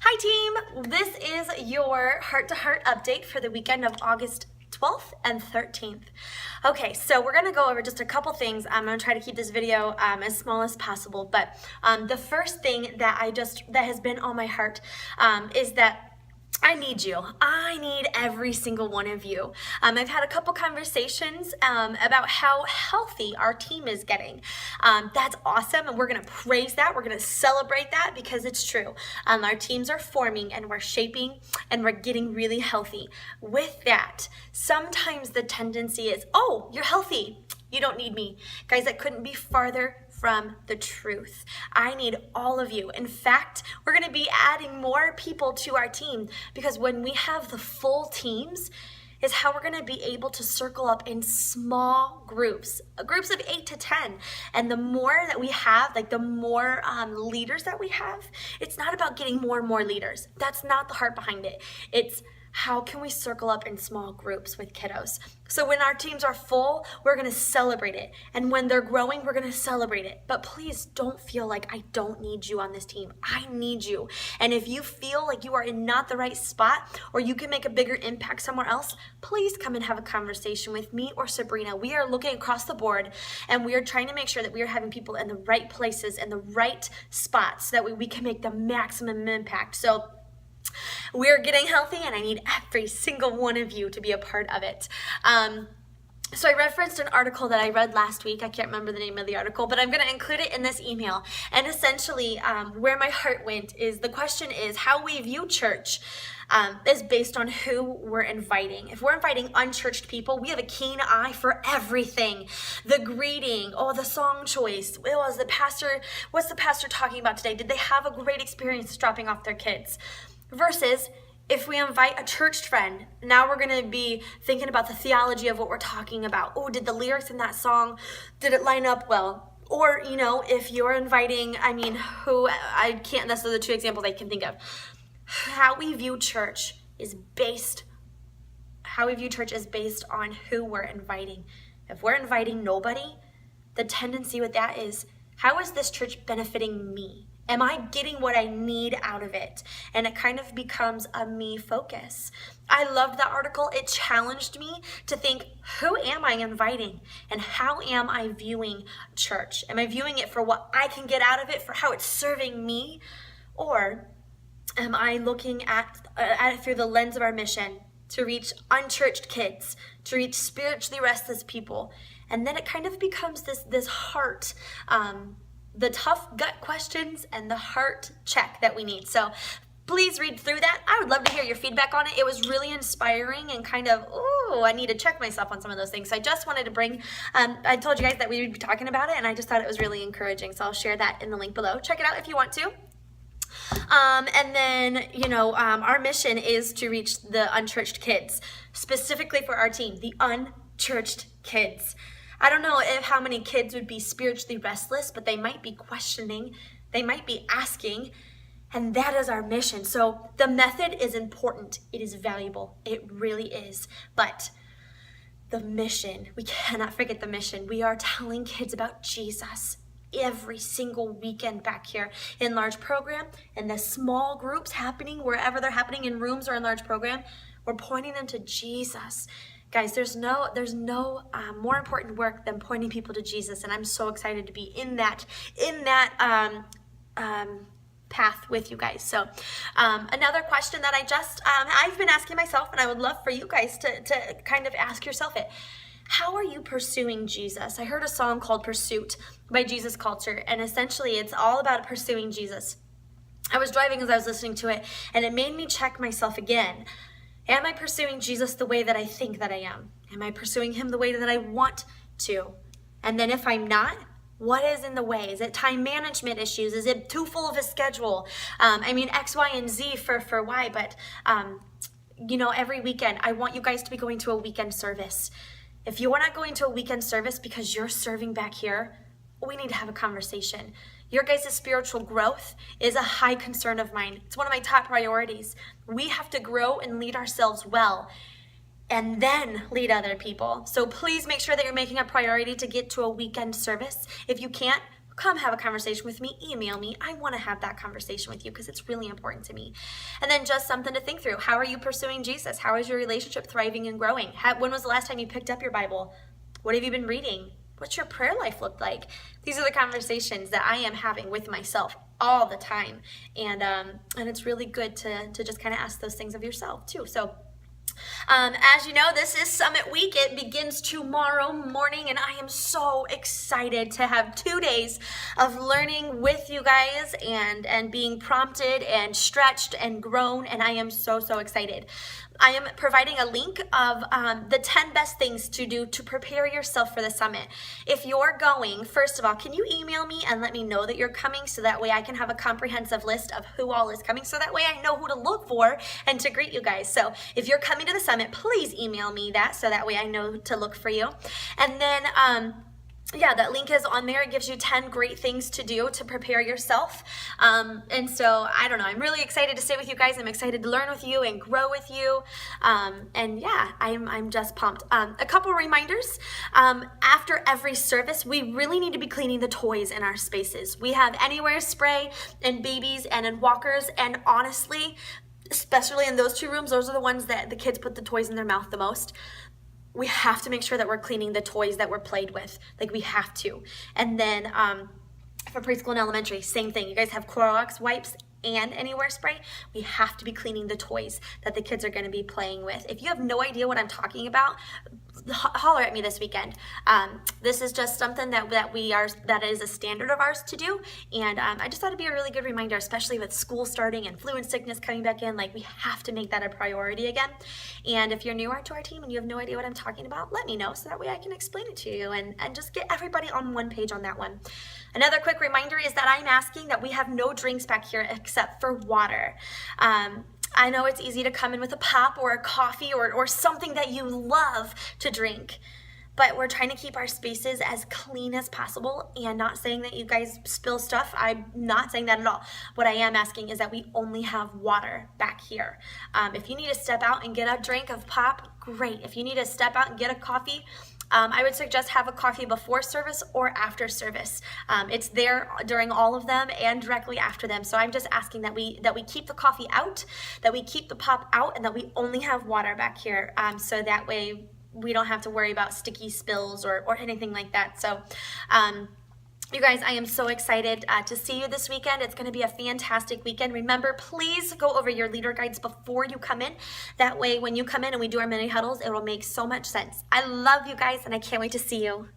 Hi team, this is your heart-to-heart update for the weekend of August 12th and 13th. Okay, so we're gonna go over just a couple things. I'm gonna try to keep this video as small as possible, but the first thing that that has been on my heart is that I need you. I need every single one of you. I've had a couple conversations about how healthy our team is getting. That's awesome, and we're going to praise that. We're going to celebrate that because it's true. Our teams are forming, and we're shaping, and we're getting really healthy. With that, sometimes the tendency is, oh, you're healthy. You don't need me. Guys, that couldn't be farther from the truth. I need all of you. In fact, we're going to be adding more people to our team because when we have the full teams is how we're going to be able to circle up in small groups of 8 to 10. And the more that we have, like the more leaders that we have, it's not about getting more and more leaders. That's not the heart behind it. It's how can we circle up in small groups with kiddos? So when our teams are full, we're gonna celebrate it. And when they're growing, we're gonna celebrate it. But please don't feel like I don't need you on this team. I need you. And if you feel like you are in not the right spot or you can make a bigger impact somewhere else, please come and have a conversation with me or Sabrina. We are looking across the board and we are trying to make sure that we are having people in the right places and the right spots so that way we can make the maximum impact. So we're getting healthy and I need every single one of you to be a part of it. So I referenced an article that I read last week. I can't remember the name of the article, but I'm going to include it in this email. And essentially, where my heart went is the question is how we view church is based on who we're inviting. If we're inviting unchurched people, we have a keen eye for everything. The greeting, the song choice. What's the pastor talking about today? Did they have a great experience dropping off their kids? Versus if we invite a church friend, now we're going to be thinking about the theology of what we're talking about. Oh, did the lyrics in that song, did it line up well? Or, if you're inviting, those are the two examples I can think of. How we view church is based on who we're inviting. If we're inviting nobody, the tendency with that is, how is this church benefiting me? Am I getting what I need out of it? And it kind of becomes a me focus. I loved that article. It challenged me to think, who am I inviting? And how am I viewing church? Am I viewing it for what I can get out of it, for how it's serving me? Or am I looking at it through the lens of our mission to reach unchurched kids, to reach spiritually restless people? And then it kind of becomes this heart, the tough gut questions and the heart check that we need. So please read through that. I would love to hear your feedback on it. It was really inspiring and kind of, I need to check myself on some of those things. So I just wanted to bring, I told you guys that we would be talking about it and I just thought it was really encouraging. So I'll share that in the link below. Check it out if you want to. And then, our mission is to reach the unchurched kids, specifically for our team, the unchurched kids. I don't know how many kids would be spiritually restless, but they might be questioning, they might be asking, and that is our mission. So the method is important, it is valuable, it really is, but the mission, we cannot forget the mission. We are telling kids about Jesus every single weekend back here in large program, and the small groups happening wherever they're happening in rooms or in large program, we're pointing them to Jesus. Guys, there's no more important work than pointing people to Jesus, and I'm so excited to be in that path with you guys. So another question that I've been asking myself, and I would love for you guys to kind of ask yourself it. How are you pursuing Jesus? I heard a song called Pursuit by Jesus Culture, and essentially it's all about pursuing Jesus. I was driving as I was listening to it, and it made me check myself again. Am I pursuing Jesus the way that I think that I am? Am I pursuing him the way that I want to? And then if I'm not, what is in the way? Is it time management issues? Is it too full of a schedule? X, Y, and Z for Y, but every weekend, I want you guys to be going to a weekend service. If you are not going to a weekend service because you're serving back here, we need to have a conversation. Your guys' spiritual growth is a high concern of mine. It's one of my top priorities. We have to grow and lead ourselves well and then lead other people. So please make sure that you're making a priority to get to a weekend service. If you can't, come have a conversation with me, email me. I want to have that conversation with you because it's really important to me. And then just something to think through. How are you pursuing Jesus? How is your relationship thriving and growing? When was the last time you picked up your Bible? What have you been reading? What's your prayer life look like? These are the conversations that I am having with myself all the time. And it's really good to just kind of ask those things of yourself too. So as you know, this is Summit Week. It begins tomorrow morning, and I am so excited to have 2 days of learning with you guys and being prompted and stretched and grown, and I am so excited. I am providing a link of the 10 best things to do to prepare yourself for the summit. If you're going, first of all, can you email me and let me know that you're coming so that way I can have a comprehensive list of who all is coming so that way I know who to look for and to greet you guys. So if you're coming to the summit, please email me that so that way I know to look for you. And then yeah, that link is on there. It gives you 10 great things to do to prepare yourself. And so, I don't know, I'm really excited to stay with you guys. I'm excited to learn with you and grow with you. And yeah, I'm just pumped. A couple reminders. After every service, we really need to be cleaning the toys in our spaces. We have Anywhere spray in babies and in walkers. And honestly, especially in those two rooms, those are the ones that the kids put the toys in their mouth the most. We have to make sure that we're cleaning the toys that were played with. Like, we have to. And then for preschool and elementary, same thing. You guys have Clorox wipes and Anywhere spray. We have to be cleaning the toys that the kids are going to be playing with. If you have no idea what I'm talking about, holler at me this weekend. This is just something that is a standard of ours to do, and I just thought it'd be a really good reminder, especially with school starting and flu and sickness coming back in. Like, we have to make that a priority again. And if you're newer to our team and you have no idea what I'm talking about, let me know so that way I can explain it to you and just get everybody on one page on that one. Another quick reminder is that I'm asking that we have no drinks back here except for water. I know it's easy to come in with a pop or a coffee or something that you love to drink, but we're trying to keep our spaces as clean as possible, and not saying that you guys spill stuff. I'm not saying that at all. What I am asking is that we only have water back here. If you need to step out and get a drink of pop, great. If you need to step out and get a coffee, I would suggest have a coffee before service or after service. It's there during all of them and directly after them. So I'm just asking that we keep the coffee out, that we keep the pop out, and that we only have water back here. So that way we don't have to worry about sticky spills or anything like that. So you guys, I am so excited to see you this weekend. It's going to be a fantastic weekend. Remember, please go over your leader guides before you come in. That way, when you come in and we do our mini huddles, it will make so much sense. I love you guys, and I can't wait to see you.